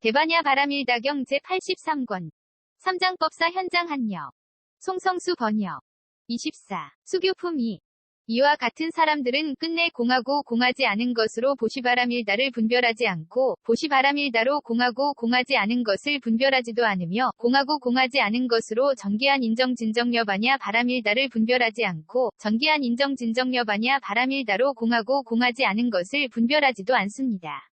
대반야 바람일다경 제83권 3장법사 현장 한여 송성수 번역 24. 수교품 2. 이와 같은 사람들은 끝내 공하고 공하지 않은 것으로 보시바람일다를 분별하지 않고 보시바람일다로 공하고 공하지 않은 것을 분별하지도 않으며 공하고 공하지 않은 것으로 정기한 인정진정여바냐 바람일다를 분별하지 않고 정기한 인정진정여바냐 바람일다로 공하고 공하지 않은 것을 분별하지도 않습니다.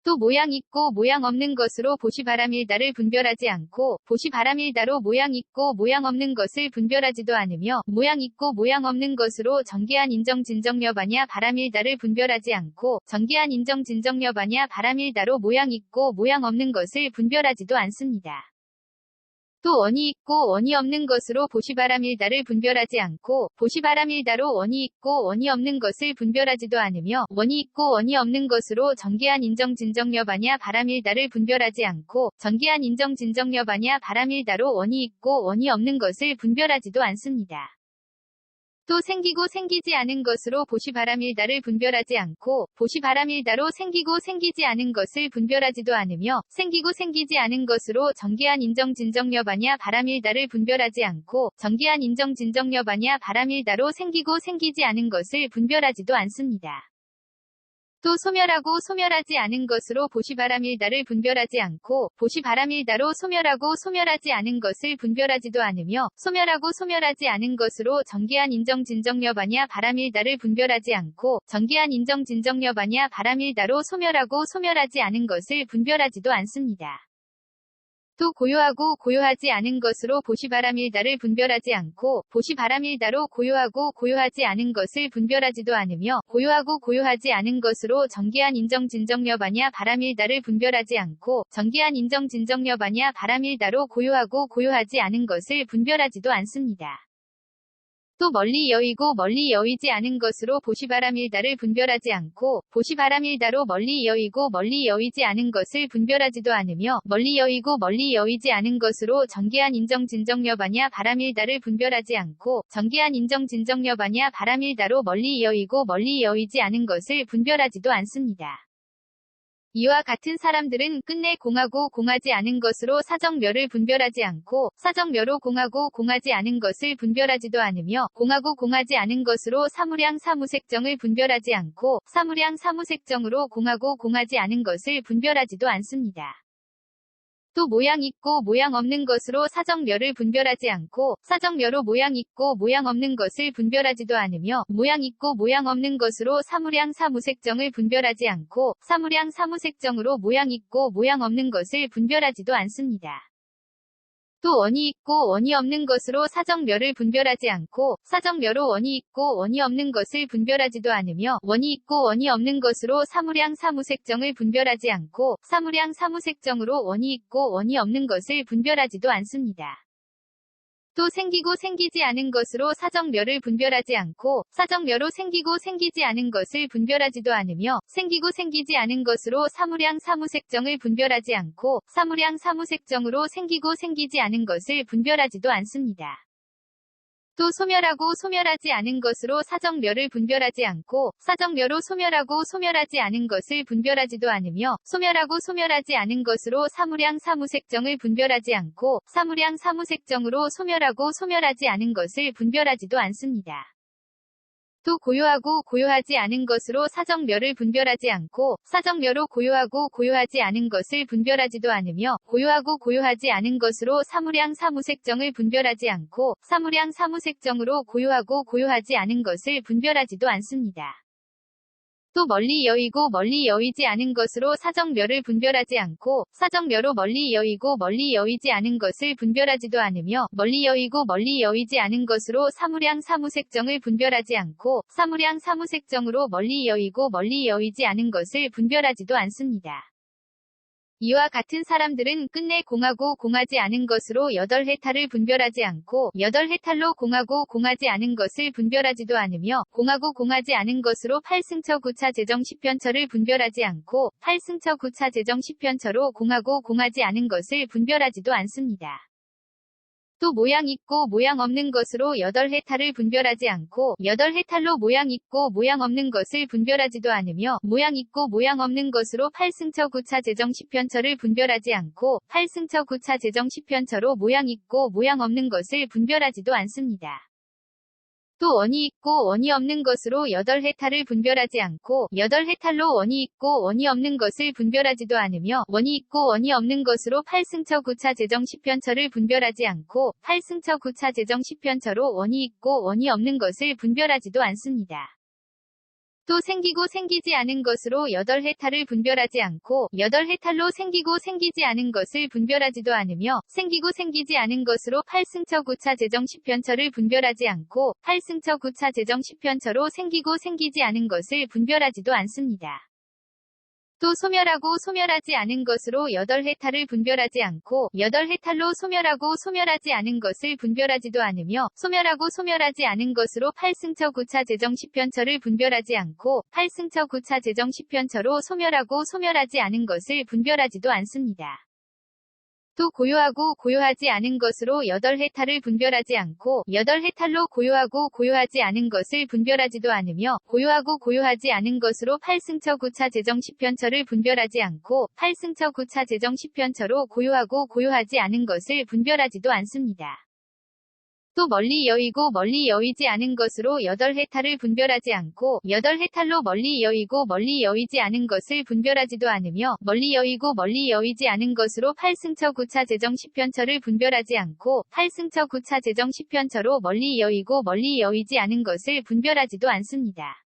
또 모양 있고 모양 없는 것으로 보시바람일다를 분별하지 않고 보시바람일다로 모양 있고 모양 없는 것을 분별하지도 않으며 모양 있고 모양 없는 것으로 정기한 인정진정여바냐 바람일다를 분별하지 않고 정기한 인정진정여바냐 바람일다로 모양 있고 모양 없는 것을 분별하지도 않습니다. 또 원이 있고 원이 없는 것으로 보시바람일다를 분별하지 않고 보시바람일다로 원이 있고 원이 없는 것을 분별하지도 않으며 원이 있고 원이 없는 것으로 정기한 인정진정여바냐 바람일다를 분별하지 않고 정기한 인정진정여바냐 바람일다로 원이 있고 원이 없는 것을 분별하지도 않습니다. 또 생기고 생기지 않은 것으로 보시바람일다를 분별하지 않고 보시바람일다로 생기고 생기지 않은 것을 분별하지도 않으며 생기고 생기지 않은 것으로 정기한 인정진정여바냐 바람일다를 분별하지 않고 정기한 인정진정여바냐 바람일다로 생기고 생기지 않은 것을 분별하지도 않습니다. 또 소멸하고 소멸하지 않은 것으로 보시바람일다를 분별하지 않고 보시바람일다로 소멸하고 소멸하지 않은 것을 분별하지도 않으며 소멸하고 소멸하지 않은 것으로 정기한 인정진정여바냐 바람일다를 분별하지 않고 정기한 인정진정여바냐 바람일다로 소멸하고 소멸하지 않은 것을 분별하지도 않습니다. 또 고요하고 고요하지 않은 것으로 보시바람일다를 분별하지 않고 보시바람일다로 고요하고 고요하지 않은 것을 분별하지도 않으며 고요하고 고요하지 않은 것으로 정기한 인정진정여바냐 바람일다를 분별하지 않고 정기한 인정진정여바냐 바람일다로 고요하고 고요하지 않은 것을 분별하지도 않습니다. 또 멀리 여이고 멀리 여이지 않은 것으로 보시바람일다를 분별하지 않고 보시바람일다로 멀리 여이고 멀리 여이지 않은 것을 분별하지도 않으며 멀리 여이고 멀리 여이지 않은 것으로 정기한 인정진정여바냐 바람일다를 분별하지 않고 정기한 인정진정여바냐 바람일다로 멀리 여이고 멀리 여이지 않은 것을 분별하지도 않습니다. 이와 같은 사람들은 끝내 공하고 공하지 않은 것으로 사정멸을 분별하지 않고 사정멸로 공하고 공하지 않은 것을 분별하지도 않으며 공하고 공하지 않은 것으로 사무량 사무색정을 분별하지 않고 사무량 사무색정으로 공하고 공하지 않은 것을 분별하지도 않습니다. 또 모양 있고 모양 없는 것으로 사정멸을 분별하지 않고 사정멸로 모양 있고 모양 없는 것을 분별하지도 않으며 모양 있고 모양 없는 것으로 사무량 사무색정을 분별하지 않고 사무량 사무색정으로 모양 있고 모양 없는 것을 분별하지도 않습니다. 또 원이 있고 원이 없는 것으로 사정멸을 분별하지 않고 사정멸로 원이 있고 원이 없는 것을 분별하지도 않으며 원이 있고 원이 없는 것으로 사무량 사무색정을 분별하지 않고 사무량 사무색정으로 원이 있고 원이 없는 것을 분별하지도 않습니다. 또 생기고 생기지 않은 것으로 사정멸을 분별하지 않고 사정멸로 생기고 생기지 않은 것을 분별하지도 않으며 생기고 생기지 않은 것으로 사무량 사무색정을 분별하지 않고 사무량 사무색정으로 생기고 생기지 않은 것을 분별하지도 않습니다. 또 소멸하고 소멸하지 않은 것으로 사정멸을 분별하지 않고 사정멸로 소멸하고 소멸하지 않은 것을 분별하지도 않으며 소멸하고 소멸하지 않은 것으로 사무량 사무색정을 분별하지 않고 사무량 사무색정으로 소멸하고 소멸하지 않은 것을 분별하지도 않습니다. 또 고요하고 고요하지 않은 것으로 사정멸을 분별하지 않고 사정멸로 고요하고 고요하지 않은 것을 분별하지도 않으며 고요하고 고요하지 않은 것으로 사무량 사무색정을 분별하지 않고 사무량 사무색정으로 고요하고 고요하지 않은 것을 분별하지도 않습니다. 또 멀리 여이고 멀리 여이지 않은 것으로 사정멸을 분별하지 않고 사정멸로 멀리 여이고 멀리 여이지 않은 것을 분별하지도 않으며 멀리 여이고 멀리 여이지 않은 것으로 사무량 사무색정을 분별하지 않고 사무량 사무색정으로 멀리 여이고 멀리 여이지 않은 것을 분별하지도 않습니다. 이와 같은 사람들은 끝내 공하고 공하지 않은 것으로 여덟 해탈을 분별하지 않고 여덟 해탈로 공하고 공하지 않은 것을 분별하지도 않으며 공하고 공하지 않은 것으로 팔승처 구차 재정 10편처를 분별하지 않고 팔승처 구차 재정 10편처로 공하고 공하지 않은 것을 분별하지도 않습니다. 또 모양 있고 모양 없는 것으로 8해탈을 분별하지 않고 8해탈로 모양 있고 모양 없는 것을 분별하지도 않으며 모양 있고 모양 없는 것으로 8승처 9차 재정 10편처를 분별하지 않고 8승처 9차 재정 10편처로 모양 있고 모양 없는 것을 분별하지도 않습니다. 또 원이 있고 원이 없는 것으로 8해탈을 분별하지 않고 8해탈로 원이 있고 원이 없는 것을 분별하지도 않으며 원이 있고 원이 없는 것으로 8승처 9차 재정 10편처를 분별하지 않고 8승처 9차 재정 10편처로 원이 있고 원이 없는 것을 분별하지도 않습니다. 또 생기고 생기지 않은 것으로 8해탈을 분별하지 않고 8해탈로 생기고 생기지 않은 것을 분별하지도 않으며 생기고 생기지 않은 것으로 8승처 9차 재정 10편처를 분별하지 않고 8승처 9차 재정 10편처로 생기고 생기지 않은 것을 분별하지도 않습니다. 또 소멸하고 소멸하지 않은 것으로 8해탈을 분별하지 않고 8해탈로 소멸하고 소멸하지 않은 것을 분별하지도 않으며 소멸하고 소멸하지 않은 것으로 8승처 9차 재정 10편처를 분별하지 않고 8승처 9차 재정 10편처로 소멸하고 소멸하지 않은 것을 분별하지도 않습니다. 또 고요하고 고요하지 않은 것으로 8해탈을 분별하지 않고 8해탈로 고요하고 고요하지 않은 것을 분별하지도 않으며 고요하고 고요하지 않은 것으로 8승처 9차 재정 10편처를 분별하지 않고 8승처 9차 재정 10편처로 고요하고 고요하지 않은 것을 분별하지도 않습니다. 또 멀리 여의고 멀리 여의지 않은 것으로 8해탈을 분별하지 않고 8해탈로 멀리 여의고 멀리 여의지 않은 것을 분별하지도 않으며 멀리 여의고 멀리 여의지 않은 것으로 8승처 9차 재정 10편처를 분별하지 않고 8승처 9차 재정 10편처로 멀리 여의고 멀리 여의지 않은 것을 분별하지도 않습니다.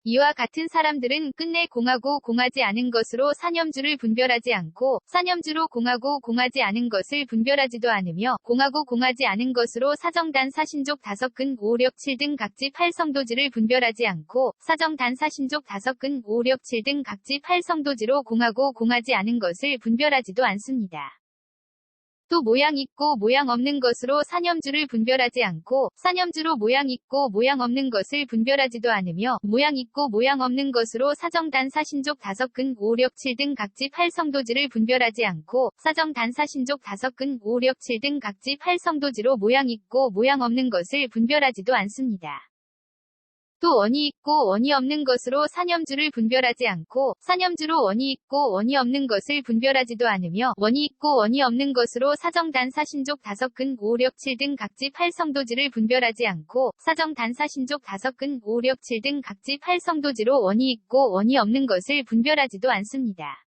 이와 같은 사람들은 끝내 공하고 공하지 않은 것으로 사념주를 분별하지 않고 사념주로 공하고 공하지 않은 것을 분별하지도 않으며 공하고 공하지 않은 것으로 사정단 사신족 5근 5력 7등 각지 8성도지를 분별하지 않고 사정단 사신족 5근 5력 7등 각지 8성도지로 공하고 공하지 않은 것을 분별하지도 않습니다. 또 모양 있고 모양 없는 것으로 사념주를 분별하지 않고 사념주로 모양 있고 모양 없는 것을 분별하지도 않으며 모양 있고 모양 없는 것으로 사정단 사신족 5근 5력 7등 각지 8성도지를 분별하지 않고 사정단 사신족 5근 5력 7등 각지 8성도지로 모양 있고 모양 없는 것을 분별하지도 않습니다. 또 원이 있고 원이 없는 것으로 사념주를 분별하지 않고 사념주로 원이 있고 원이 없는 것을 분별하지도 않으며 원이 있고 원이 없는 것으로 사정단 사신족 5근 5력 7등 각지 8성도지를 분별하지 않고 사정단 사신족 5근 5력 7등 각지 8성도지로 원이 있고 원이 없는 것을 분별하지도 않습니다.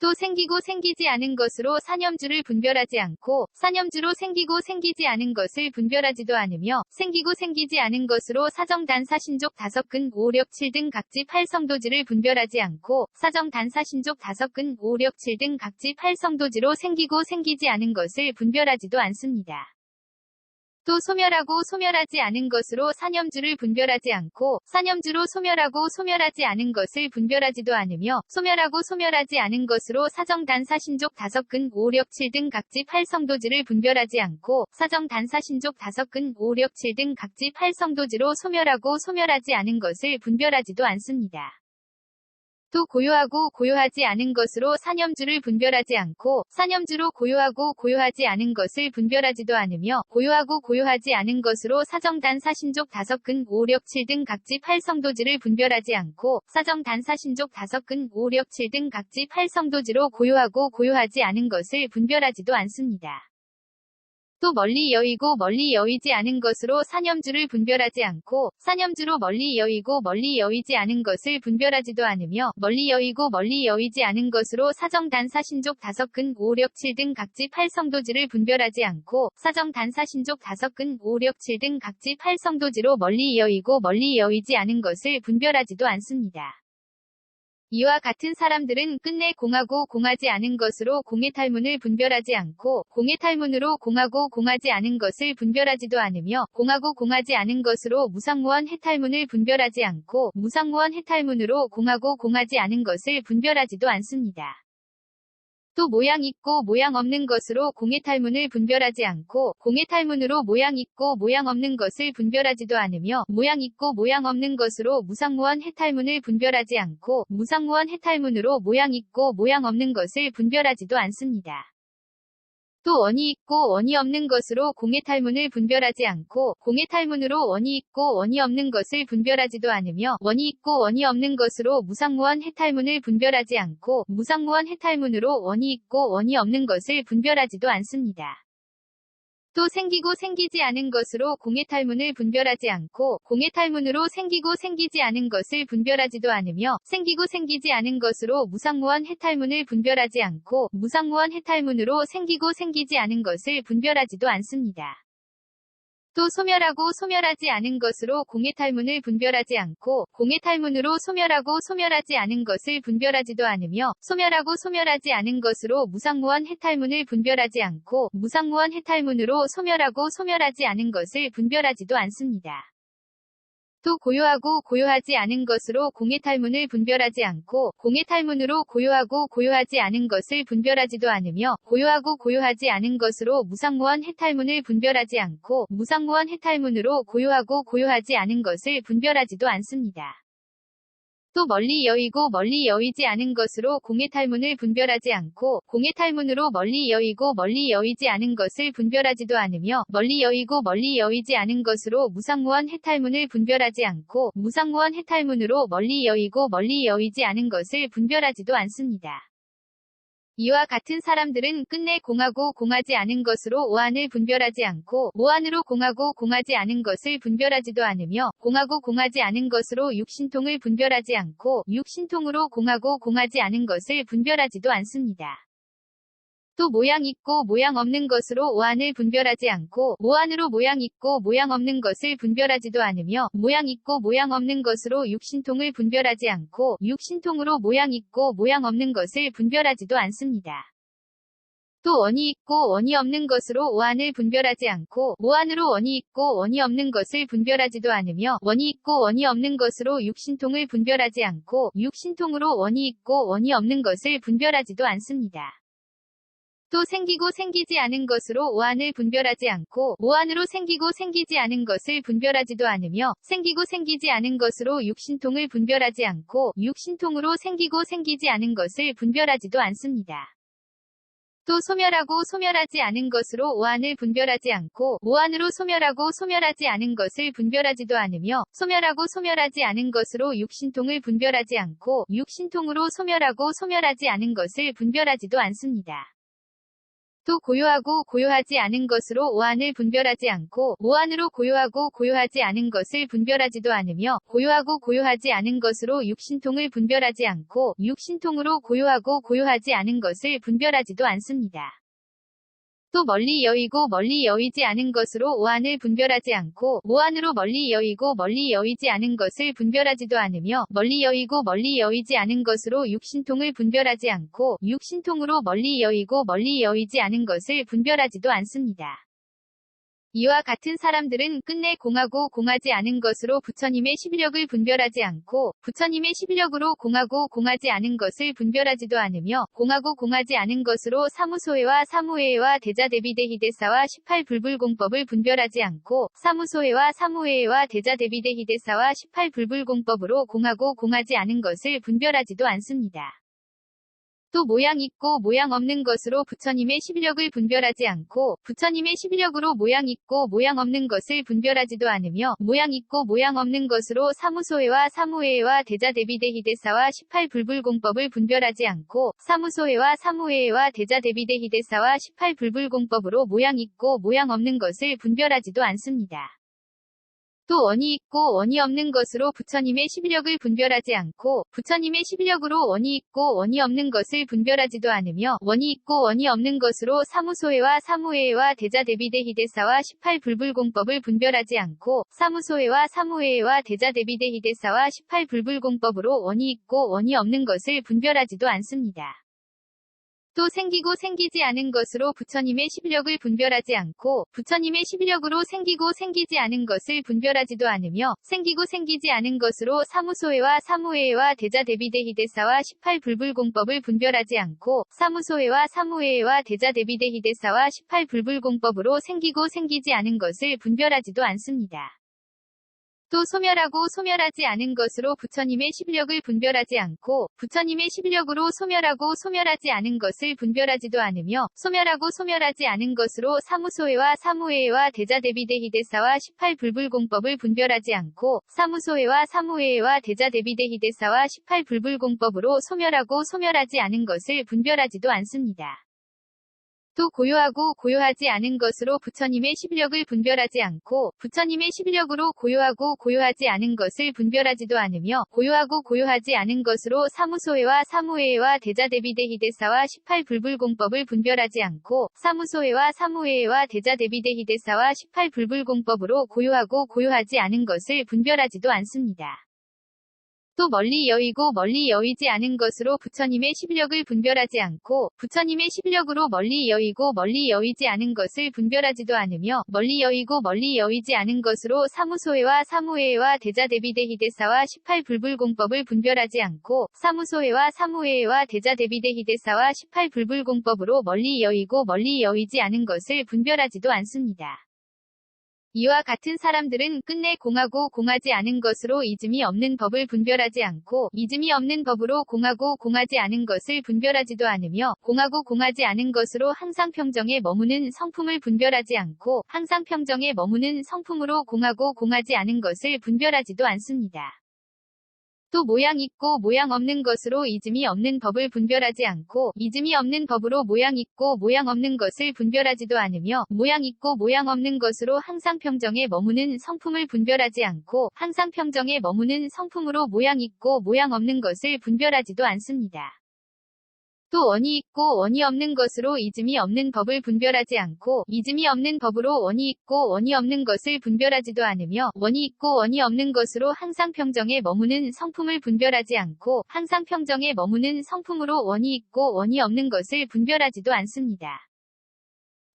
또 생기고 생기지 않은 것으로 사념주를 분별하지 않고 사념주로 생기고 생기지 않은 것을 분별하지도 않으며 생기고 생기지 않은 것으로 사정단 사신족 5근 5력 7등 각지 8성도지를 분별하지 않고 사정단 사신족 5근 5력 7등 각지 8성도지로 생기고 생기지 않은 것을 분별하지도 않습니다. 또 소멸하고 소멸하지 않은 것으로 사념주를 분별하지 않고 사념주로 소멸하고 소멸하지 않은 것을 분별하지도 않으며 소멸하고 소멸하지 않은 것으로 사정단 사신족 5근 5력 7등 각지 8성도지를 분별하지 않고 사정단 사신족 5근 5력 7등 각지 8성도지로 소멸하고 소멸하지 않은 것을 분별하지도 않습니다. 또 고요하고 고요하지 않은 것으로 사념주를 분별하지 않고 사념주로 고요하고 고요하지 않은 것을 분별하지도 않으며 고요하고 고요하지 않은 것으로 사정단 사신족 5근 5력 7등 각지 8성도지를 분별하지 않고 사정단 사신족 5근 5력 7등 각지 8성도지로 고요하고 고요하지 않은 것을 분별하지도 않습니다. 또 멀리 여의고 멀리 여의지 않은 것으로 사념주를 분별하지 않고 사념주로 멀리 여의고 멀리 여의지 않은 것을 분별하지도 않으며 멀리 여의고 멀리 여의지 않은 것으로 사정단 사신족 5근 5력 7등 각지 8성도지를 분별하지 않고 사정단 사신족 5근 5력 7등 각지 8성도지로 멀리 여의고 멀리 여의지 않은 것을 분별하지도 않습니다. 이와 같은 사람들은 끝내 공하고 공하지 않은 것으로 공의 탈문을 분별하지 않고 공의 탈문으로 공하고 공하지 않은 것을 분별하지도 않으며 공하고 공하지 않은 것으로 무상무원 해탈문을 분별하지 않고 무상무원 해탈문으로 공하고 공하지 않은 것을 분별하지도 않습니다. 또 모양 있고 모양 없는 것으로 공의 탈문을 분별하지 않고 공의 탈문으로 모양 있고 모양 없는 것을 분별하지도 않으며 모양 있고 모양 없는 것으로 무상무원 해탈문을 분별하지 않고 무상무원 해탈문으로 모양 있고 모양 없는 것을 분별하지도 않습니다. 또 원이 있고 원이 없는 것으로 공의 탈문을 분별하지 않고 공의 탈문으로 원이 있고 원이 없는 것을 분별하지도 않으며 원이 있고 원이 없는 것으로 무상무원 해탈문을 분별하지 않고 무상무원 해탈문으로 원이 있고 원이 없는 것을 분별하지도 않습니다. 또 생기고 생기지 않은 것으로 공의 탈문을 분별하지 않고 공의 탈문으로 생기고 생기지 않은 것을 분별하지도 않으며 생기고 생기지 않은 것으로 무상무원 해탈문을 분별하지 않고 무상무원 해탈문으로 생기고 생기지 않은 것을 분별하지도 않습니다. 또 소멸하고 소멸하지 않은 것으로 공의 탈문을 분별하지 않고 공의 탈문으로 소멸하고 소멸하지 않은 것을 분별하지도 않으며 소멸하고 소멸하지 않은 것으로 무상무원 해탈문을 분별하지 않고 무상무원 해탈문으로 소멸하고 소멸하지 않은 것을 분별하지도 않습니다. 또 고요하고 고요하지 않은 것으로 공의 탈문을 분별하지 않고 공의 탈문으로 고요하고 고요하지 않은 것을 분별하지도 않으며 고요하고 고요하지 않은 것으로 무상무원 해탈문을 분별하지 않고 무상무원 해탈문으로 고요하고 고요하지 않은 것을 분별하지도 않습니다. 또 멀리 여의고 멀리 여의지 않은 것으로 공의 탈문을 분별하지 않고 공의 탈문으로 멀리 여의고 멀리 여의지 않은 것을 분별하지도 않으며 멀리 여의고 멀리 여의지 않은 것으로 무상무원 해탈문을 분별하지 않고 무상무원 해탈문으로 멀리 여의고 멀리 여의지 않은 것을 분별하지도 않습니다. 이와 같은 사람들은 끝내 공하고 공하지 않은 것으로 오한을 분별하지 않고 오한으로 공하고 공하지 않은 것을 분별하지도 않으며 공하고 공하지 않은 것으로 육신통을 분별하지 않고 육신통으로 공하고 공하지 않은 것을 분별하지도 않습니다. 또 모양 있고 모양 없는 것으로 오한을 분별하지 않고 오한으로 모양 있고 모양 없는 것을 분별하지도 않으며 모양 있고 모양 없는 것으로 육신통을 분별하지 않고 육신통으로 모양 있고 모양 없는 것을 분별하지도 않습니다. 또 원이 있고 원이 없는 것으로 오한을 분별하지 않고 오한으로 원이 있고 원이 없는 것을 분별하지도 않으며 원이 있고 원이 없는 것으로 육신통을 분별하지 않고 육신통으로 원이 있고 원이 없는 것을 분별하지도 않습니다. 또 생기고 생기지 않은 것으로 오한을 분별하지 않고 오한으로 생기고 생기지 않은 것을 분별하지도 않으며 생기고 생기지 않은 것으로 육신통을 분별하지 않고 육신통으로 생기고 생기지 않은 것을 분별하지도 않습니다. 또 소멸하고 소멸하지 않은 것으로 오한을 분별하지 않고 오한으로 소멸하고 소멸하지 않은 것을 분별하지도 않으며 소멸하고 소멸하지 않은 것으로 육신통을 분별하지 않고 육신통으로 소멸하고 소멸하지 않은 것을 분별하지도 않습니다. 또 고요하고 고요하지 않은 것으로 오한을 분별하지 않고 오한으로 고요하고 고요하지 않은 것을 분별하지도 않으며 고요하고 고요하지 않은 것으로 육신통을 분별하지 않고 육신통으로 고요하고 고요하지 않은 것을 분별하지도 않습니다. 또 멀리 여의고 멀리 여의지 않은 것으로 오한을 분별하지 않고 오한으로 멀리 여의고 멀리 여의지 않은 것을 분별하지도 않으며 멀리 여의고 멀리 여의지 않은 것으로 육신통을 분별하지 않고 육신통으로 멀리 여의고 멀리 여의지 않은 것을 분별하지도 않습니다. 이와 같은 사람들은 끝내 공하고 공하지 않은 것으로 부처님의 11역을 분별하지 않고 부처님의 11역으로 공하고 공하지 않은 것을 분별하지도 않으며 공하고 공하지 않은 것으로 사무소해와 사무해와 대자대비대희대사와 18불불공법을 분별하지 않고 사무소해와 사무해와 대자대비대희대사와 18불불공법으로 공하고 공하지 않은 것을 분별하지도 않습니다. 또 모양 있고 모양 없는 것으로 부처님의 11역을 분별하지 않고 부처님의 11역으로 모양 있고 모양 없는 것을 분별하지도 않으며 모양 있고 모양 없는 것으로 사무소해와 사무해와 대자대비대희대사와 18불불공법을 분별하지 않고 사무소해와 사무해와 대자대비대희대사와 18불불공법으로 모양 있고 모양 없는 것을 분별하지도 않습니다. 또 원이 있고 원이 없는 것으로 부처님의 11역을 분별하지 않고 부처님의 11역으로 원이 있고 원이 없는 것을 분별하지도 않으며 원이 있고 원이 없는 것으로 사무소해와 사무해와 대자대비대희대사와 18불불공법을 분별하지 않고 사무소해와 사무해와 대자대비대희대사와 18불불공법으로 원이 있고 원이 없는 것을 분별하지도 않습니다. 또 생기고 생기지 않은 것으로 부처님의 11역을 분별하지 않고 부처님의 11역으로 생기고 생기지 않은 것을 분별하지도 않으며 생기고 생기지 않은 것으로 사무소해와 사무해와 대자대비대희대사와 18불불공법을 분별하지 않고 사무소해와 사무해와 대자대비대희대사와 18불불공법으로 생기고 생기지 않은 것을 분별하지도 않습니다. 또 소멸하고 소멸하지 않은 것으로 부처님의 십력을 분별하지 않고 부처님의 십력으로 소멸하고 소멸하지 않은 것을 분별하지도 않으며 소멸하고 소멸하지 않은 것으로 사무소해와 사무해와 대자대비대히대사와 18불불공법을 분별하지 않고 사무소해와 사무해와 대자대비대히대사와 18불불공법으로 소멸하고 소멸하지 않은 것을 분별하지도 않습니다. 또 고요하고 고요하지 않은 것으로 부처님의 십력을 분별하지 않고 부처님의 십력으로 고요하고 고요하지 않은 것을 분별하지도 않으며 고요하고 고요하지 않은 것으로 사무소해와 사무해와 대자대비대히대사와 18불불공법을 분별하지 않고 사무소해와 사무해와 대자대비대히대사와 18불불공법으로 고요하고 고요하지 않은 것을 분별하지도 않습니다. 또 멀리 여의고 멀리 여의지 않은 것으로 부처님의 십력을 분별하지 않고 부처님의 십력으로 멀리 여의고 멀리 여의지 않은 것을 분별하지도 않으며 멀리 여의고 멀리 여의지 않은 것으로 사무소해와 사무해와 대자대비대히대사와 18불불공법을 분별하지 않고 사무소해와 사무해와 대자대비대히대사와 18불불공법으로 멀리 여의고 멀리 여의지 않은 것을 분별하지도 않습니다. 이와 같은 사람들은 끝내 공하고 공하지 않은 것으로 이즘이 없는 법을 분별하지 않고 이즘이 없는 법으로 공하고 공하지 않은 것을 분별하지도 않으며 공하고 공하지 않은 것으로 항상 평정에 머무는 성품을 분별하지 않고 항상 평정에 머무는 성품으로 공하고 공하지 않은 것을 분별하지도 않습니다. 또 모양 있고 모양 없는 것으로 이즘이 없는 법을 분별하지 않고 이즘이 없는 법으로 모양 있고 모양 없는 것을 분별하지도 않으며 모양 있고 모양 없는 것으로 항상 평정에 머무는 성품을 분별하지 않고 항상 평정에 머무는 성품으로 모양 있고 모양 없는 것을 분별하지도 않습니다. 또 원이 있고 원이 없는 것으로 이즘이 없는 법을 분별하지 않고 이즘이 없는 법으로 원이 있고 원이 없는 것을 분별하지도 않으며 원이 있고 원이 없는 것으로 항상 평정에 머무는 성품을 분별하지 않고 항상 평정에 머무는 성품으로 원이 있고 원이 없는 것을 분별하지도 않습니다.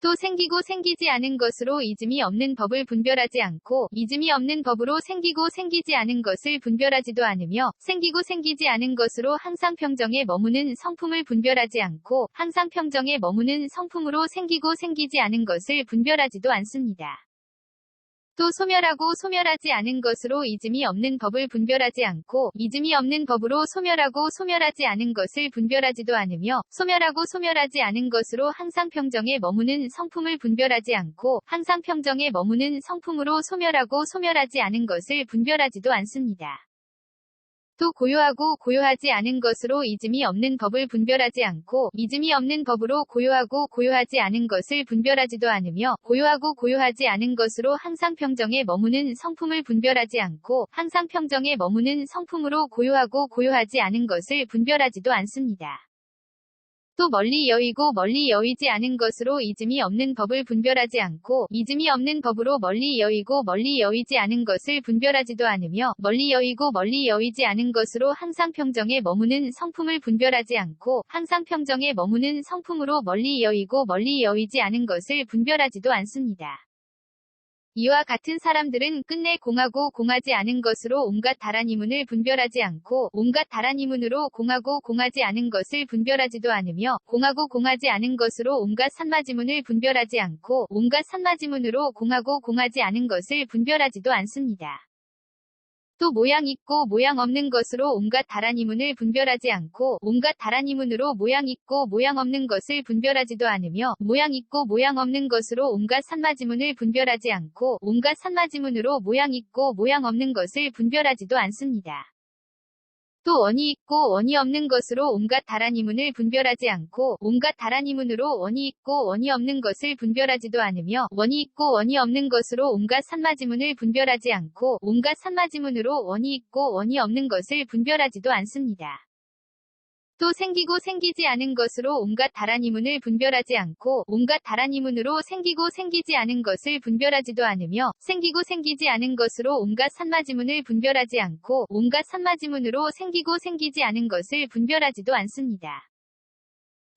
또 생기고 생기지 않은 것으로 이즘이 없는 법을 분별하지 않고 이즘이 없는 법으로 생기고 생기지 않은 것을 분별하지도 않으며 생기고 생기지 않은 것으로 항상 평정에 머무는 성품을 분별하지 않고 항상 평정에 머무는 성품으로 생기고 생기지 않은 것을 분별하지도 않습니다. 또 소멸하고 소멸하지 않은 것으로 이즘이 없는 법을 분별하지 않고 이즘이 없는 법으로 소멸하고 소멸하지 않은 것을 분별하지도 않으며 소멸하고 소멸하지 않은 것으로 항상 평정에 머무는 성품을 분별하지 않고 항상 평정에 머무는 성품으로 소멸하고 소멸하지 않은 것을 분별하지도 않습니다. 또 고요하고 고요하지 않은 것으로 이즘이 없는 법을 분별하지 않고 이즘이 없는 법으로 고요하고 고요하지 않은 것을 분별하지도 않으며 고요하고 고요하지 않은 것으로 항상 평정에 머무는 성품을 분별하지 않고 항상 평정에 머무는 성품으로 고요하고 고요하지 않은 것을 분별하지도 않습니다. 또 멀리 여의고 멀리 여의지 않은 것으로 이즘이 없는 법을 분별하지 않고 이즘이 없는 법으로 멀리 여의고 멀리 여의지 않은 것을 분별하지도 않으며 멀리 여의고 멀리 여의지 않은 것으로 항상 평정에 머무는 성품을 분별하지 않고 항상 평정에 머무는 성품으로 멀리 여의고 멀리 여의지 않은 것을 분별하지도 않습니다. 이와 같은 사람들은 끝내 공하고 공하지 않은 것으로 온갖 다란이문을 분별하지 않고 온갖 다란이문으로 공하고 공하지 않은 것을 분별하지도 않으며 공하고 공하지 않은 것으로 온갖 산마지문을 분별하지 않고 온갖 산마지문으로 공하고 공하지 않은 것을 분별하지도 않습니다. 또 모양 있고 모양 없는 것으로 온갖 다란이문을 분별하지 않고 온갖 다란이문으로 모양 있고 모양 없는 것을 분별하지도 않으며 모양 있고 모양 없는 것으로 온갖 산마지문을 분별하지 않고 온갖 산마지문으로 모양 있고 모양 없는 것을 분별하지도 않습니다. 또 원이 있고 원이 없는 것으로 온갖 다란이문을 분별하지 않고 온갖 다란이문으로 원이 있고 원이 없는 것을 분별하지도 않으며 원이 있고 원이 없는 것으로 온갖 산마지문을 분별하지 않고 온갖 산마지문으로 원이 있고 원이 없는 것을 분별하지도 않습니다. 또 생기고 생기지 않은 것으로 온갖 다란이문을 분별하지 않고 온갖 다란이문으로 생기고 생기지 않은 것을 분별하지도 않으며 생기고 생기지 않은 것으로 온갖 산마지문을 분별하지 않고 온갖 산마지문으로 생기고 생기지 않은 것을 분별하지도 않습니다.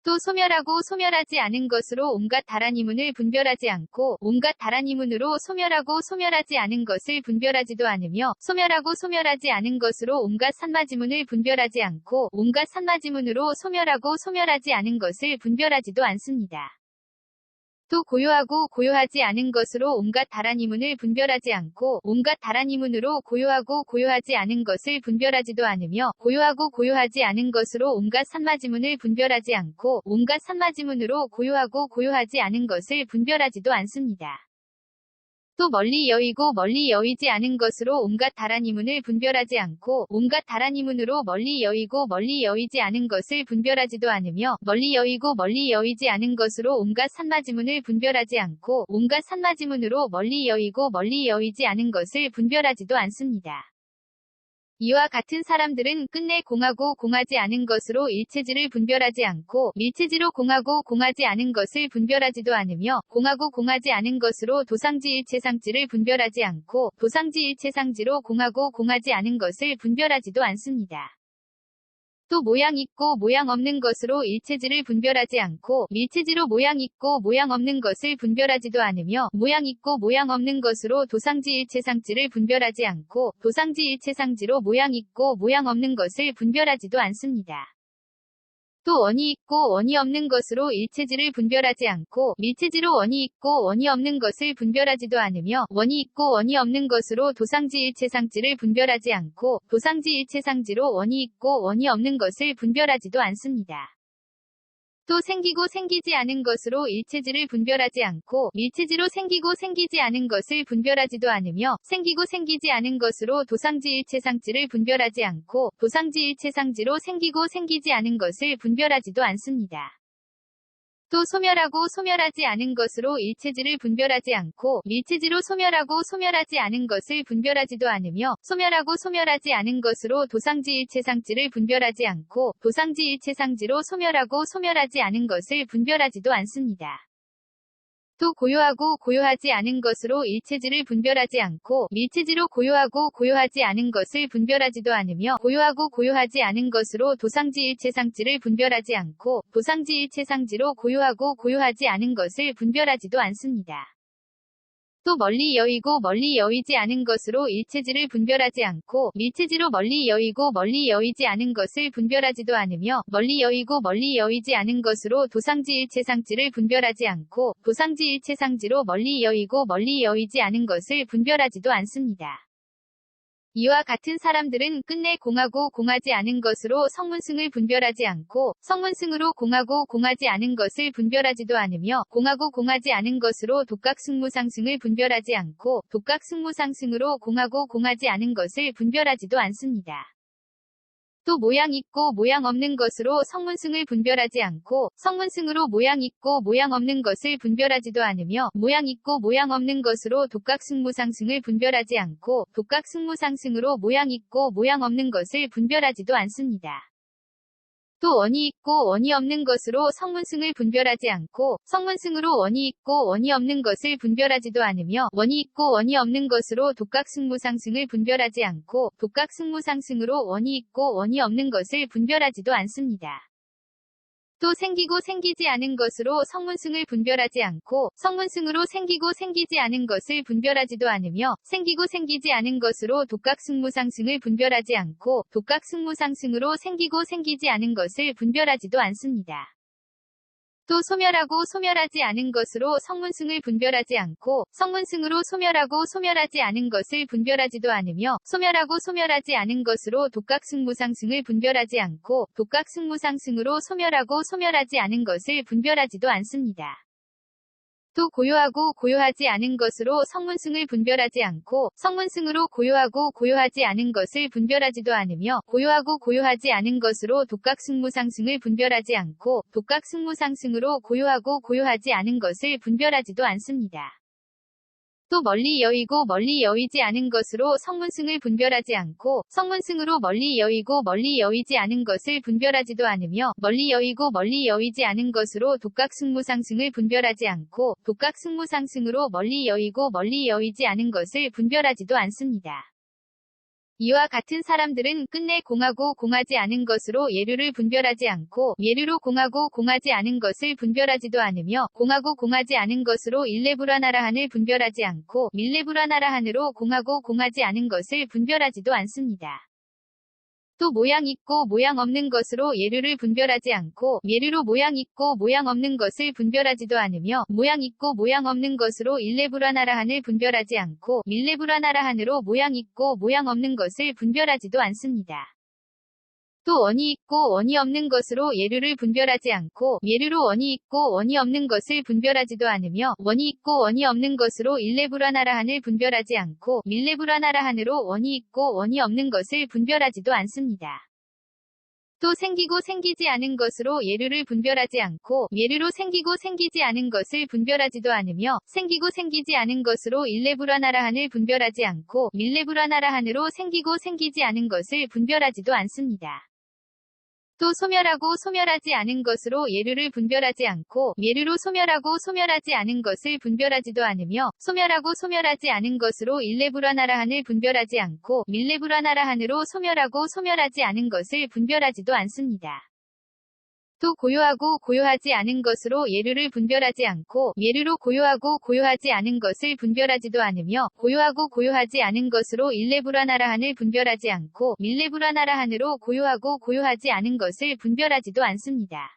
또 소멸하고 소멸하지 않은 것으로 온갖 다란이문을 분별하지 않고 온갖 다란이문으로 소멸하고 소멸하지 않은 것을 분별하지도 않으며 소멸하고 소멸하지 않은 것으로 온갖 산마지문을 분별하지 않고 온갖 산마지문으로 소멸하고 소멸하지 않은 것을 분별하지도 않습니다. 또 고요하고 고요하지 않은 것으로 온갖 다란이문을 분별하지 않고 온갖 다란이문으로 고요하고 고요하지 않은 것을 분별하지도 않으며 고요하고 고요하지 않은 것으로 온갖 산마지문을 분별하지 않고 온갖 산마지문으로 고요하고 고요하지 않은 것을 분별하지도 않습니다. 또 멀리 여의고 멀리 여의지 않은 것으로 온갖 다란이문을 분별하지 않고 온갖 다란이문으로 멀리 여의고 멀리 여의지 않은 것을 분별하지도 않으며 멀리 여의고 멀리 여의지 않은 것으로 온갖 산마지문을 분별하지 않고 온갖 산마지문으로 멀리 여의고 멀리 여의지 않은 것을 분별하지도 않습니다. 이와 같은 사람들은 끝내 공하고 공하지 않은 것으로 일체지를 분별하지 않고 일체지로 공하고 공하지 않은 것을 분별하지도 않으며 공하고 공하지 않은 것으로 도상지 일체상지를 분별하지 않고 도상지 일체상지로 공하고 공하지 않은 것을 분별하지도 않습니다. 또 모양 있고 모양 없는 것으로 일체지를 분별하지 않고 일체지로 모양 있고 모양 없는 것을 분별하지도 않으며 모양 있고 모양 없는 것으로 도상지 일체상지를 분별하지 않고 도상지 일체상지로 모양 있고 모양 없는 것을 분별하지도 않습니다. 또 원이 있고 원이 없는 것으로 일체지를 분별하지 않고 일체지로 원이 있고 원이 없는 것을 분별하지도 않으며 원이 있고 원이 없는 것으로 도상지 일체상지를 분별하지 않고 도상지 일체상지로 원이 있고 원이 없는 것을 분별하지도 않습니다. 또 생기고 생기지 않은 것으로 일체지를 분별하지 않고 일체지로 생기고 생기지 않은 것을 분별하지도 않으며 생기고 생기지 않은 것으로 도상지 일체상지를 분별하지 않고 도상지 일체상지로 생기고 생기지 않은 것을 분별하지도 않습니다. 또 소멸하고 소멸하지 않은 것으로 일체지를 분별하지 않고 일체지로 소멸하고 소멸하지 않은 것을 분별하지도 않으며 소멸하고 소멸하지 않은 것으로 도상지 일체상지를 분별하지 않고 도상지 일체상지로 소멸하고 소멸하지 않은 것을 분별하지도 않습니다. 또 고요하고 고요하지 않은 것으로 일체지를 분별하지 않고 일체지로 고요하고 고요하지 않은 것을 분별하지도 않으며 고요하고 고요하지 않은 것으로 도상지 일체상지를 분별하지 않고 도상지 일체상지로 고요하고 고요하지 않은 것을 분별하지도 않습니다. 또 멀리 여의고 멀리 여의지 않은 것으로 일체지를 분별하지 않고 일체지로 멀리 여의고 멀리 여의지 않은 것을 분별하지도 않으며 멀리 여의고 멀리 여의지 않은 것으로 도상지 일체상지를 분별하지 않고 도상지 일체상지로 멀리 여의고 멀리 여의지 않은 것을 분별하지도 않습니다. 이와 같은 사람들은 끝내 공하고 공하지 않은 것으로 성문승을 분별하지 않고 성문승으로 공하고 공하지 않은 것을 분별하지도 않으며 공하고 공하지 않은 것으로 독각승무상승을 분별하지 않고 독각승무상승으로 공하고 공하지 않은 것을 분별하지도 않습니다. 또 모양 있고 모양 없는 것으로 성문승을 분별하지 않고 성문승으로 모양 있고 모양 없는 것을 분별하지도 않으며 모양 있고 모양 없는 것으로 독각승무상승을 분별하지 않고 독각승무상승으로 모양 있고 모양 없는 것을 분별하지도 않습니다. 또 원이 있고 원이 없는 것으로 성문승을 분별하지 않고 성문승으로 원이 있고 원이 없는 것을 분별하지도 않으며 원이 있고 원이 없는 것으로 독각승무상승을 분별하지 않고 독각승무상승으로 원이 있고 원이 없는 것을 분별하지도 않습니다. 또 생기고 생기지 않은 것으로 성문승을 분별하지 않고 성문승으로 생기고 생기지 않은 것을 분별하지도 않으며 생기고 생기지 않은 것으로 독각승무상승을 분별하지 않고 독각승무상승으로 생기고 생기지 않은 것을 분별하지도 않습니다. 또 소멸하고 소멸하지 않은 것으로 성문승을 분별하지 않고 성문승으로 소멸하고 소멸하지 않은 것을 분별하지도 않으며 소멸하고 소멸하지 않은 것으로 독각승무상승을 분별하지 않고 독각승무상승으로 소멸하고 소멸하지 않은 것을 분별하지도 않습니다. 또 고요하고 고요하지 않은 것으로 성문승을 분별하지 않고 성문승으로 고요하고 고요하지 않은 것을 분별하지도 않으며 고요하고 고요하지 않은 것으로 독각승무상승을 분별하지 않고 독각승무상승으로 고요하고 고요하지 않은 것을 분별하지도 않습니다. 또 멀리 여의고 멀리 여의지 않은 것으로 성문승을 분별하지 않고 성문승으로 멀리 여의고 멀리 여의지 않은 것을 분별하지도 않으며 멀리 여의고 멀리 여의지 않은 것으로 독각승무상승을 분별하지 않고 독각승무상승으로 멀리 여의고 멀리 여의지 않은 것을 분별하지도 않습니다. 이와 같은 사람들은 끝내 공하고 공하지 않은 것으로 예류를 분별하지 않고 예류로 공하고 공하지 않은 것을 분별하지도 않으며 공하고 공하지 않은 것으로 일레불안하라한을 분별하지 않고 일레불안하라한으로 공하고 공하지 않은 것을 분별하지도 않습니다. 또 모양 있고 모양 없는 것으로 예류를 분별하지 않고 예류로 모양 있고 모양 없는 것을 분별하지도 않으며 모양 있고 모양 없는 것으로 일레브라나라한을 분별하지 않고 일레브라나라한으로 모양 있고 모양 없는 것을 분별하지도 않습니다. 또 원이 있고 원이 없는 것으로 예류를 분별하지 않고 예류로 원이 있고 원이 없는 것을 분별하지도 않으며 원이 있고 원이 없는 것으로 일레브라나라한을 분별하지 않고 일레브라나라한으로 원이 있고 원이 없는 것을 분별하지도 않습니다. 또 생기고 생기지 않은 것으로 예류를 분별하지 않고 예류로 생기고 생기지 않은 것을 분별하지도 않으며 생기고 생기지 않은 것으로 일레브라나라한을 분별하지 않고 일레브라나라한으로 생기고 생기지 않은 것을 분별하지도 않습니다. 또 소멸하고 소멸하지 않은 것으로 예류를 분별하지 않고 예류로 소멸하고 소멸하지 않은 것을 분별하지도 않으며 소멸하고 소멸하지 않은 것으로 일레브라나라한을 분별하지 않고 일레브라나라한으로 소멸하고 소멸하지 않은 것을 분별하지도 않습니다. 또 고요하고 고요하지 않은 것으로 예류를 분별하지 않고 예류로 고요하고 고요하지 않은 것을 분별하지도 않으며 고요하고 고요하지 않은 것으로 일레브라나라한을 분별하지 않고 일레브라나라한으로 고요하고 고요하지 않은 것을 분별하지도 않습니다.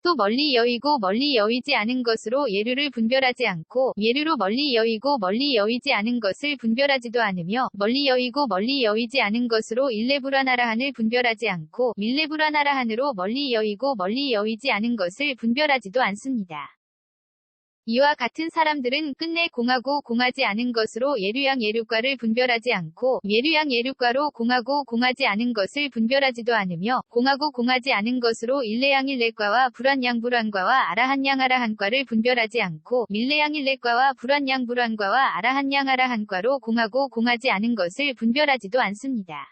또 멀리 여이고 멀리 여이지 않은 것으로 예류를 분별하지 않고 예류로 멀리 여이고 멀리 여이지 않은 것을 분별하지도 않으며 멀리 여이고 멀리 여이지 않은 것으로 일레브라나라한을 분별하지 않고 일레브라나라한으로 멀리 여이고 멀리 여이지 않은 것을 분별하지도 않습니다. 이와 같은 사람들은 끝내 공하고 공하지 않은 것으로 예류양 예류과를 분별하지 않고 예류양 예류과로 공하고 공하지 않은 것을 분별하지도 않으며 공하고 공하지 않은 것으로 일레양 일레과와 불안양 불안과와 아라한양 아라한과를 분별하지 않고 일레양 일레과와 불안양 불안과와 아라한양 아라한과로 공하고 공하지 않은 것을 분별하지도 않습니다.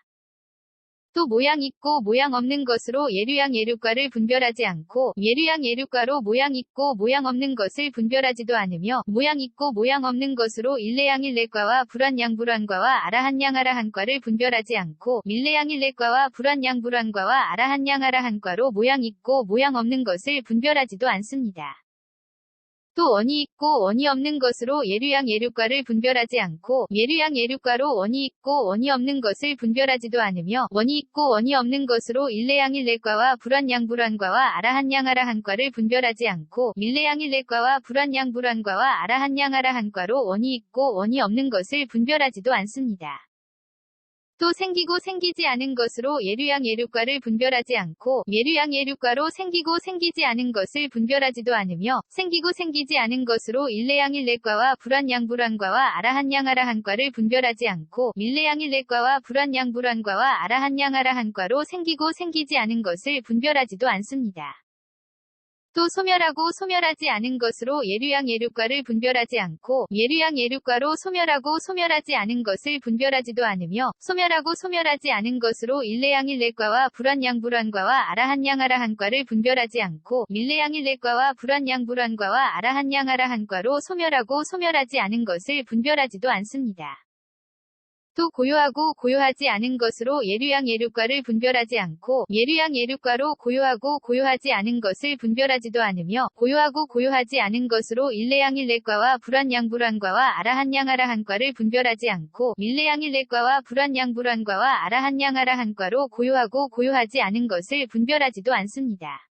또 모양 있고 모양 없는 것으로 예류양 예류과를 분별하지 않고 예류양 예류과로 모양 있고 모양 없는 것을 분별하지도 않으며 모양 있고 모양 없는 것으로 일레양 일레과와 불안양 불안과와 아라한양 아라한과를 분별하지 않고 일레양 일레과와 불안양 불안과와 아라한양 아라한과로 모양 있고 모양 없는 것을 분별하지도 않습니다. 또 원이 있고 원이 없는 것으로 예류양 예류과를 분별하지 않고 예류양 예류과로 원이 있고 원이 없는 것을 분별하지도 않으며 원이 있고 원이 없는 것으로 일레양 일레과와 불안양 불안과와 아라한양 아라한과를 분별하지 않고 일레양 일레과와 불안양 불안과와 아라한양 아라한과로 원이 있고 원이 없는 것을 분별하지도 않습니다. 또 생기고 생기지 않은 것으로 예류양 예류과를 분별하지 않고 예류양 예류과로 생기고 생기지 않은 것을 분별하지도 않으며 생기고 생기지 않은 것으로 일레양 일레과와 불안양 불안과와 아라한양 아라한과를 분별하지 않고 일레양 일레과와 불안양 불안과와 아라한양 아라한과로 생기고 생기지 않은 것을 분별하지도 않습니다. 또 소멸하고 소멸하지 않은 것으로 예류양 예류과를 분별하지 않고 예류양 예류과로 소멸하고 소멸하지 않은 것을 분별하지도 않으며 소멸하고 소멸하지 않은 것으로 일레양 일레과와 불안양 불안과와 아라한양 아라한과를 분별하지 않고 일레양 일레과와 불안양 불안과와 아라한양 아라한과로 소멸하고 소멸하지 않은 것을 분별하지도 않습니다. 또 고요하고 고요하지 않은 것으로 예류양 예류과를 분별하지 않고 예류양 예류과로 고요하고 고요하지 않은 것을 분별하지도 않으며 고요하고 고요하지 않은 것으로 일레양 일레과와 불안양 불안과와 아라한양 아라한과를 분별하지 않고 일레양 일레과와 불안양 불안과와 아라한양 아라한과로 고요하고 고요하지 않은 것을 분별하지도 않습니다.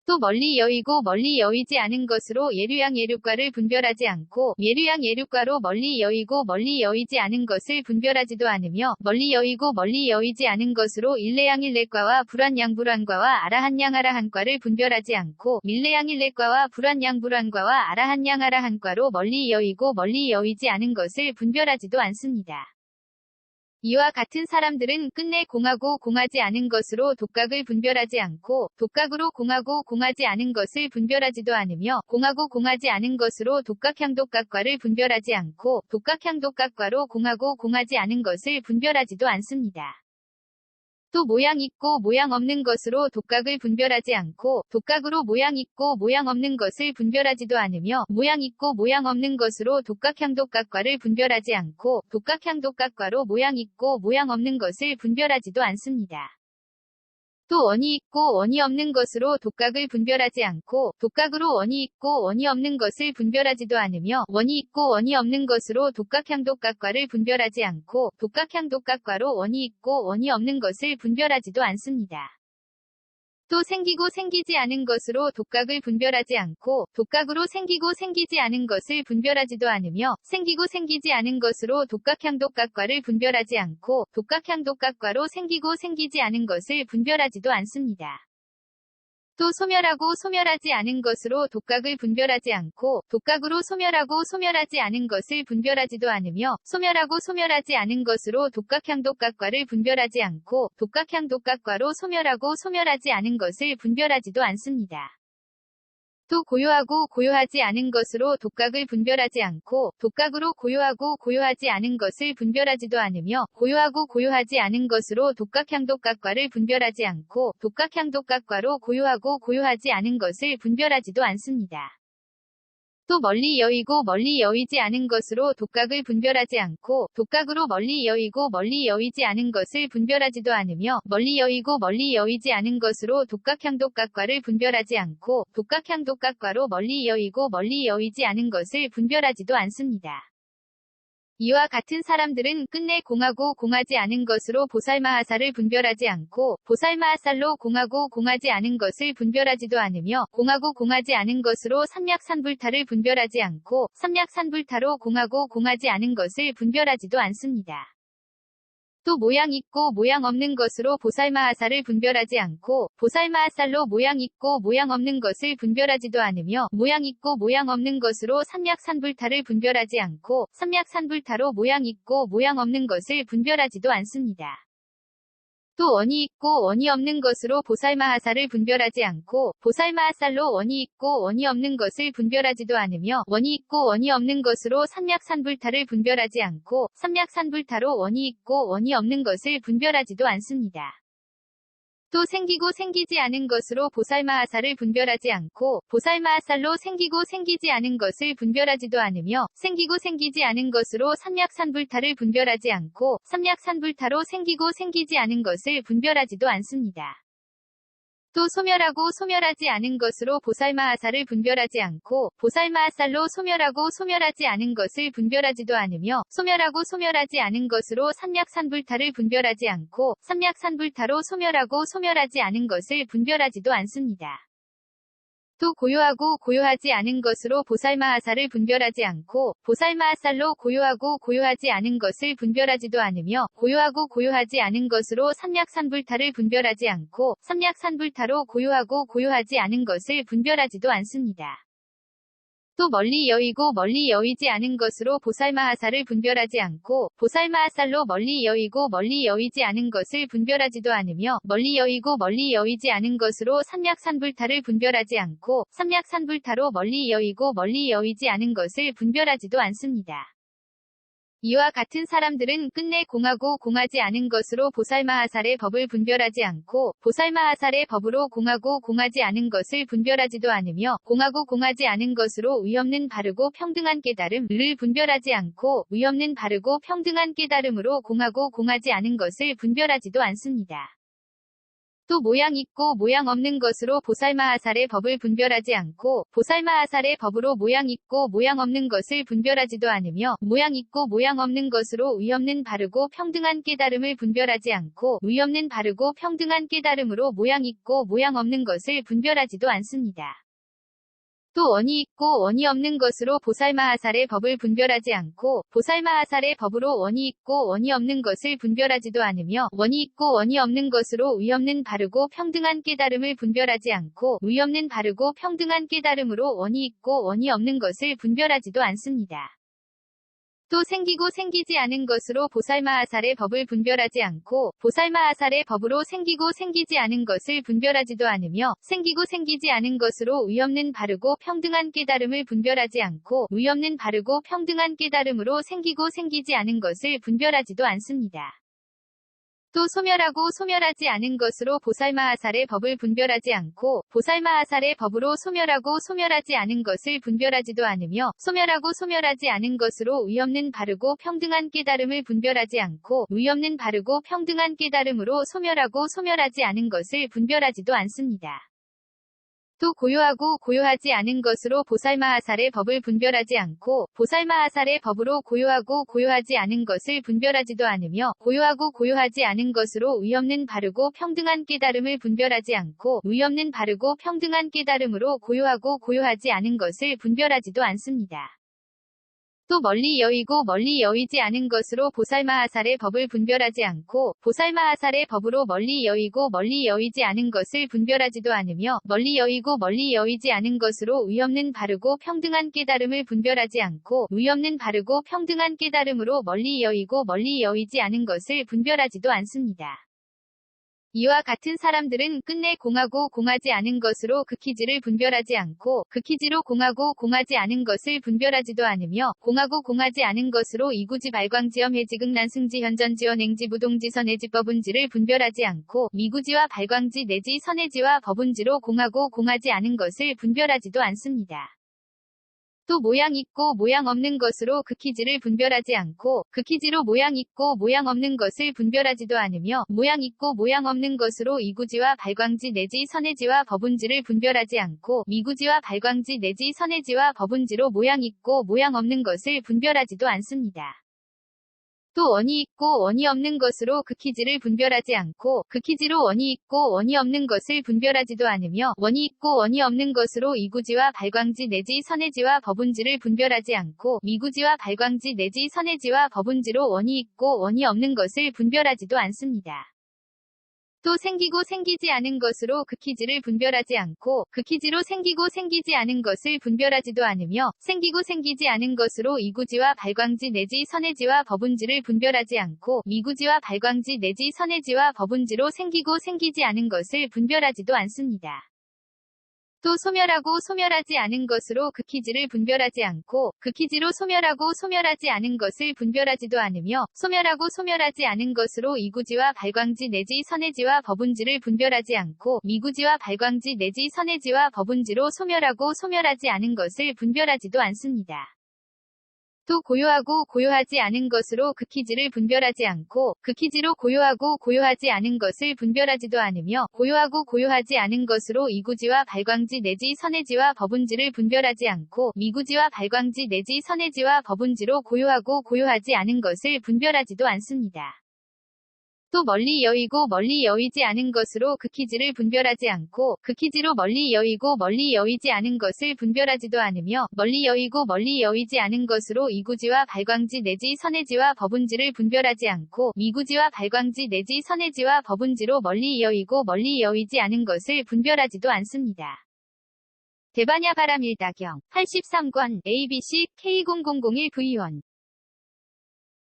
또 멀리 여이고 멀리 여이지 않은 것으로 예류양 예류과를 분별하지 않고 예류양 예류과로 멀리 여이고 멀리 여이지 않은 것을 분별하지도 않으며 멀리 여이고 멀리 여이지 않은 것으로 일레양 일레과와 불안양 불안과와 아라한양 아라한과를 분별하지 않고 일레양 일레과와 불안양 불안과와 아라한양 아라한과로 멀리 여이고 멀리 여이지 않은 것을 분별하지도 않습니다. 이와 같은 사람들은 끝내 공하고 공하지 않은 것으로 독각을 분별하지 않고 독각으로 공하고 공하지 않은 것을 분별하지도 않으며 공하고 공하지 않은 것으로 독각향독각과를 분별하지 않고 독각향독각과로 공하고 공하지 않은 것을 분별하지도 않습니다. 또 모양 있고 모양 없는 것으로 독각을 분별하지 않고 독각으로 모양 있고 모양 없는 것을 분별하지도 않으며 모양 있고 모양 없는 것으로 독각향독각과를 분별하지 않고 독각향독각과로 모양 있고 모양 없는 것을 분별하지도 않습니다. 또 원이 있고 원이 없는 것으로 독각을 분별하지 않고 독각으로 원이 있고 원이 없는 것을 분별하지도 않으며 원이 있고 원이 없는 것으로 독각향독각과를 분별하지 않고 독각향독각과로 원이 있고 원이 없는 것을 분별하지도 않습니다. 또 생기고 생기지 않은 것으로 독각을 분별하지 않고 독각으로 생기고 생기지 않은 것을 분별하지도 않으며 생기고 생기지 않은 것으로 독각향독각과를 분별하지 않고 독각향독각과로 생기고 생기지 않은 것을 분별하지도 않습니다. 또 소멸하고 소멸하지 않은 것으로 독각을 분별하지 않고 독각으로 소멸하고 소멸하지 않은 것을 분별하지도 않으며 소멸하고 소멸하지 않은 것으로 독각향독각과를 분별하지 않고 독각향독각과로 소멸하고 소멸하지 않은 것을 분별하지도 않습니다. 또 고요하고 고요하지 않은 것으로 독각을 분별하지 않고 독각으로 고요하고 고요하지 않은 것을 분별하지도 않으며 고요하고 고요하지 않은 것으로 독각향독각과를 분별하지 않고 독각향독각과로 고요하고 고요하지 않은 것을 분별하지도 않습니다. 또 멀리 여의고 멀리 여의지 않은 것으로 독각을 분별하지 않고 독각으로 멀리 여의고 멀리 여의지 않은 것을 분별하지도 않으며 멀리 여의고 멀리 여의지 않은 것으로 독각향독각과를 분별하지 않고 독각향독각과로 멀리 여의고 멀리 여의지 않은 것을 분별하지도 않습니다. 이와 같은 사람들은 끝내 공하고 공하지 않은 것으로 보살마하살을 분별하지 않고 보살마하살로 공하고 공하지 않은 것을 분별하지도 않으며 공하고 공하지 않은 것으로 삼약산불타를 분별하지 않고 삼약산불타로 공하고 공하지 않은 것을 분별하지도 않습니다. 또 모양 있고 모양 없는 것으로 보살마하살을 분별하지 않고 보살마하살로 모양 있고 모양 없는 것을 분별하지도 않으며 모양 있고 모양 없는 것으로 삼약산불타를 분별하지 않고 삼약산불타로 모양 있고 모양 없는 것을 분별하지도 않습니다. 또 원이 있고 원이 없는 것으로 보살마하살을 분별하지 않고 보살마하살로 원이 있고 원이 없는 것을 분별하지도 않으며 원이 있고 원이 없는 것으로 삼약산불타를 분별하지 않고 삼약산불타로 원이 있고 원이 없는 것을 분별하지도 않습니다. 또 생기고 생기지 않은 것으로 보살마하살을 분별하지 않고 보살마하살로 생기고 생기지 않은 것을 분별하지도 않으며 생기고 생기지 않은 것으로 삼약산불타를 분별하지 않고 삼약산불타로 생기고 생기지 않은 것을 분별하지도 않습니다. 또 소멸하고 소멸하지 않은 것으로 보살마하살을 분별하지 않고 보살마하살로 소멸하고 소멸하지 않은 것을 분별하지도 않으며 소멸하고 소멸하지 않은 것으로 삼약산불타를 분별하지 않고 삼약산불타로 소멸하고 소멸하지 않은 것을 분별하지도 않습니다. 또 고요하고 고요하지 않은 것으로 보살마하살을 분별하지 않고 보살마하살로 고요하고 고요하지 않은 것을 분별하지도 않으며 고요하고 고요하지 않은 것으로 삼약산불타를 분별하지 않고 삼약산불타로 고요하고 고요하지 않은 것을 분별하지도 않습니다. 또 멀리 여의고 멀리 여의지 않은 것으로 보살마하살을 분별하지 않고 보살마하살로 멀리 여의고 멀리 여의지 않은 것을 분별하지도 않으며 멀리 여의고 멀리 여의지 않은 것으로 삼약산불타를 분별하지 않고 삼약산불타로 멀리 여의고 멀리 여의지 않은 것을 분별하지도 않습니다. 이와 같은 사람들은 끝내 공하고 공하지 않은 것으로 보살마하살의 법을 분별하지 않고 보살마하살의 법으로 공하고 공하지 않은 것을 분별하지도 않으며 공하고 공하지 않은 것으로 의없는 바르고 평등한 깨달음을 분별하지 않고 의없는 바르고 평등한 깨달음으로 공하고 공하지 않은 것을 분별하지도 않습니다. 또 모양 있고 모양 없는 것으로 보살마하살의 법을 분별하지 않고 보살마하살의 법으로 모양 있고 모양 없는 것을 분별하지도 않으며 모양 있고 모양 없는 것으로 의없는 바르고 평등한 깨달음을 분별하지 않고 의없는 바르고 평등한 깨달음으로 모양 있고 모양 없는 것을 분별하지도 않습니다. 또 원이 있고 원이 없는 것으로 보살마하살의 법을 분별하지 않고 보살마하살의 법으로 원이 있고 원이 없는 것을 분별하지도 않으며 원이 있고 원이 없는 것으로 의없는 바르고 평등한 깨달음을 분별하지 않고 의없는 바르고 평등한 깨달음으로 원이 있고 원이 없는 것을 분별하지도 않습니다. 또 생기고 생기지 않은 것으로 보살마하살의 법을 분별하지 않고 보살마하살의 법으로 생기고 생기지 않은 것을 분별하지도 않으며 생기고 생기지 않은 것으로 의없는 바르고 평등한 깨달음을 분별하지 않고 의없는 바르고 평등한 깨달음으로 생기고 생기지 않은 것을 분별하지도 않습니다. 또 소멸하고 소멸하지 않은 것으로 보살마하살의 법을 분별하지 않고 보살마하살의 법으로 소멸하고 소멸하지 않은 것을 분별하지도 않으며 소멸하고 소멸하지 않은 것으로 의없는 바르고 평등한 깨달음을 분별하지 않고 의없는 바르고 평등한 깨달음으로 소멸하고 소멸하지 않은 것을 분별하지도 않습니다. 또 고요하고 고요하지 않은 것으로 보살마하살의 법을 분별하지 않고 보살마하살의 법으로 고요하고 고요하지 않은 것을 분별하지도 않으며 고요하고 고요하지 않은 것으로 의없는 바르고 평등한 깨달음을 분별하지 않고 의없는 바르고 평등한 깨달음으로 고요하고 고요하지 않은 것을 분별하지도 않습니다. 또 멀리 여의고 멀리 여의지 않은 것으로 보살마하살의 법을 분별하지 않고 보살마하살의 법으로 멀리 여의고 멀리 여의지 않은 것을 분별하지도 않으며 멀리 여의고 멀리 여의지 않은 것으로 의없는 바르고 평등한 깨달음을 분별하지 않고 의없는 바르고 평등한 깨달음으로 멀리 여의고 멀리 여의지 않은 것을 분별하지도 않습니다. 이와 같은 사람들은 끝내 공하고 공하지 않은 것으로 극히지를 분별하지 않고 극히지로 공하고 공하지 않은 것을 분별하지도 않으며 공하고 공하지 않은 것으로 이구지 발광지엄 해지극난승지 현전지원 행지 부동지 선해지 법운지를 분별하지 않고 미구지와 발광지 내지 선해지와 법운지로 공하고 공하지 않은 것을 분별하지도 않습니다. 또 모양 있고 모양 없는 것으로 극히지를 분별하지 않고 극히지로 모양 있고 모양 없는 것을 분별하지도 않으며 모양 있고 모양 없는 것으로 이구지와 발광지 내지 선해지와 법운지를 분별하지 않고 미구지와 발광지 내지 선해지와 법운지로 모양 있고 모양 없는 것을 분별하지도 않습니다. 또 원이 있고 원이 없는 것으로 극히지를 분별하지 않고 극히지로 원이 있고 원이 없는 것을 분별하지도 않으며 원이 있고 원이 없는 것으로 이구지와 발광지 내지 선해지와 법운지를 분별하지 않고 미구지와 발광지 내지 선해지와 법운지로 원이 있고 원이 없는 것을 분별하지도 않습니다. 또 생기고 생기지 않은 것으로 극히지를 분별하지 않고 극히지로 생기고 생기지 않은 것을 분별하지도 않으며 생기고 생기지 않은 것으로 이구지와 발광지 내지 선해지와 법운지를 분별하지 않고 미구지와 발광지 내지 선해지와 법운지로 생기고 생기지 않은 것을 분별하지도 않습니다. 또 소멸하고 소멸하지 않은 것으로 극히지를 분별하지 않고 극히지로 소멸하고 소멸하지 않은 것을 분별하지도 않으며 소멸하고 소멸하지 않은 것으로 이구지와 발광지 내지 선해지와 법운지를 분별하지 않고 미구지와 발광지 내지 선해지와 법운지로 소멸하고 소멸하지 않은 것을 분별하지도 않습니다. 또 고요하고 고요하지 않은 것으로 극히지를 분별하지 않고 극히지로 고요하고 고요하지 않은 것을 분별하지도 않으며 고요하고 고요하지 않은 것으로 이구지와 발광지 내지 선해지와 법운지를 분별하지 않고 미구지와 발광지 내지 선해지와 법운지로 고요하고 고요하지 않은 것을 분별하지도 않습니다. 또 멀리 여의고 멀리 여의지 않은 것으로 극히지를 분별하지 않고 극히지로 멀리 여의고 멀리 여의지 않은 것을 분별하지도 않으며 멀리 여의고 멀리 여의지 않은 것으로 이구지와 발광지 내지 선해지와 법운지를 분별하지 않고 미구지와 발광지 내지 선해지와 법운지로 멀리 여의고 멀리 여의지 않은 것을 분별하지도 않습니다. 대반야 바람 1다경 83권 ABC K0001V1